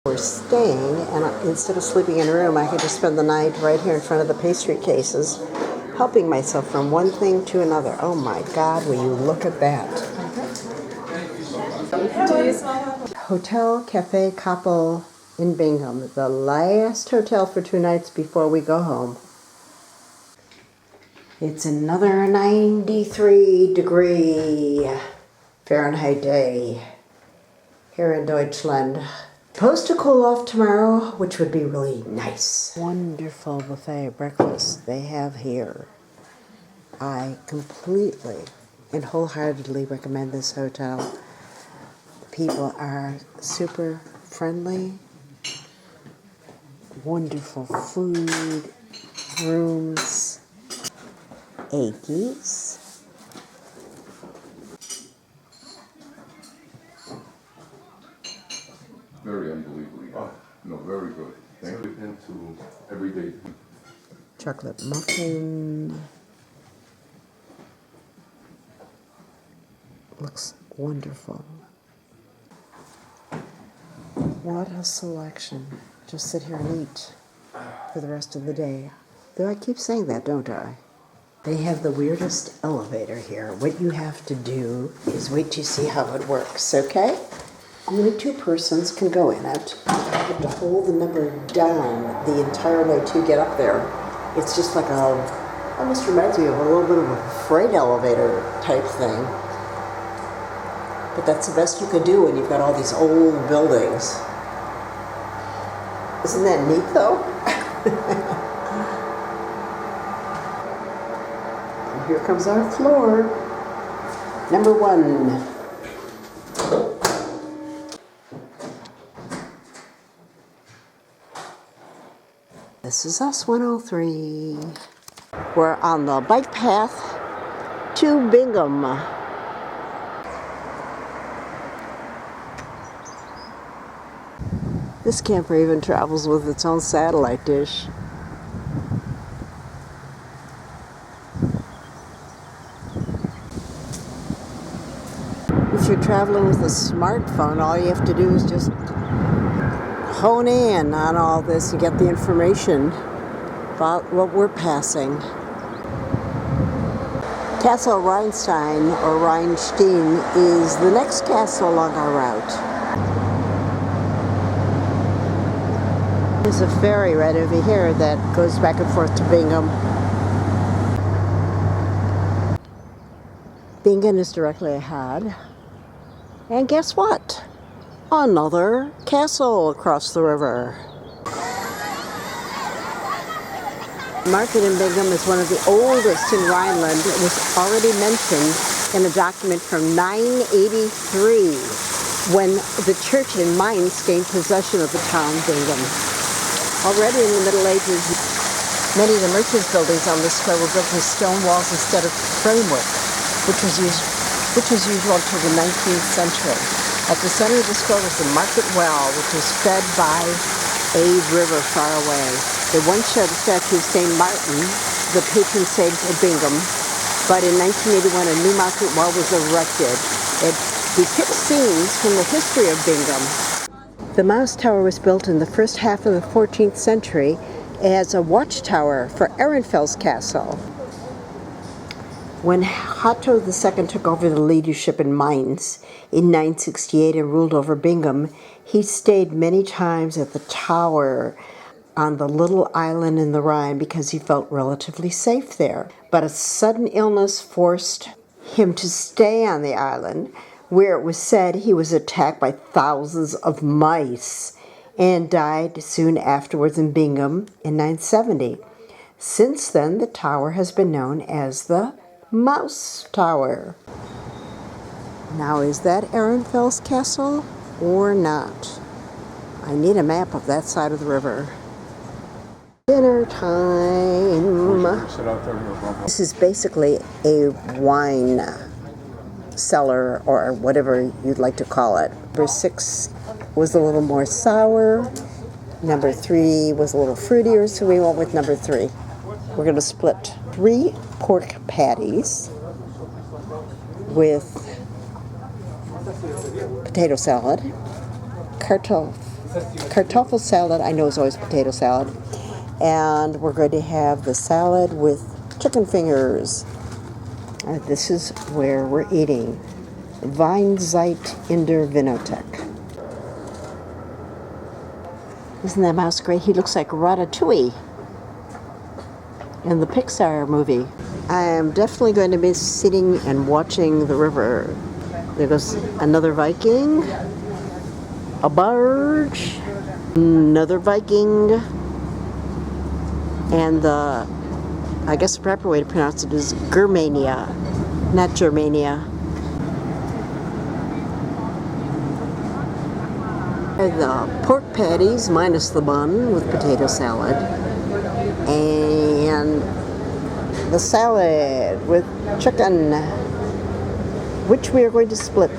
We're staying, and instead of sleeping in a room, I could just spend the night right here in front of the pastry cases, helping myself from one thing to another. Oh my God, will you look at that? Hotel Cafe Koppel in Bingen, the last hotel for 2 nights before we go home. It's another 93-degree Fahrenheit day here in Deutschland. Supposed to cool off tomorrow, which would be really nice. Wonderful buffet breakfast they have here. I completely and wholeheartedly recommend this hotel. The people are super friendly, wonderful food, rooms, eggies. Very unbelievably good. No, very good. Thank you. Into everyday. Chocolate muffin. Looks wonderful. What a selection. Just sit here and eat for the rest of the day. Though I keep saying that, don't I? They have the weirdest elevator here. What you have to do is wait to see how it works, okay? Only 2 persons can go in it. You have to hold the number down the entire way to get up there. It's just like almost reminds me of a little bit of a freight elevator type thing. But that's the best you could do when you've got all these old buildings. Isn't that neat though? And here comes our floor. Number 1. This is us 103. We're on the bike path to Bingen. This camper even travels with its own satellite dish. If you're traveling with a smartphone, all you have to do is just hone in on all this and get the information about what we're passing. Castle Rheinstein or Rheinstein is the next castle along our route. There's a ferry right over here that goes back and forth to Bingen. Bingen is directly ahead. And guess what? Another castle across the river. The market in Bingen is one of the oldest in Rhineland. It was already mentioned in a document from 983 when the church in Mainz gained possession of the town Bingen. Already in the Middle Ages, many of the merchants' buildings on the square were built with stone walls instead of framework, which was usual until the 19th century. At the center of the square was the market well, which was fed by a river far away. They once showed a statue of St. Martin, the patron saint of Bingen, but in 1981 a new market well was erected. It depicts scenes from the history of Bingen. The Mouse Tower was built in the first half of the 14th century as a watchtower for Ehrenfels Castle. When Otto II took over the leadership in Mainz in 968 and ruled over Bingen, he stayed many times at the tower on the little island in the Rhine because he felt relatively safe there. But a sudden illness forced him to stay on the island, where it was said he was attacked by thousands of mice and died soon afterwards in Bingen in 970. Since then, the tower has been known as the Mouse Tower. Now, is that Ehrenfels Castle or not? I need a map of that side of the river. Dinner time. This is basically a wine cellar or whatever you'd like to call it. Number 6 was a little more sour. Number 3 was a little fruitier, so we went with number 3. We're going to split 3 pork patties with potato salad, kartoffel salad. I know it's always potato salad. And we're going to have the salad with chicken fingers. This is where we're eating. Weinzeit in der Winothek. Isn't that mouse great? He looks like Ratatouille in the Pixar movie. I am definitely going to be sitting and watching the river. There goes another Viking, a barge, another Viking, and I guess the proper way to pronounce it is Germania, not Germania. The pork patties minus the bun with potato salad, and the salad with chicken, which we are going to split.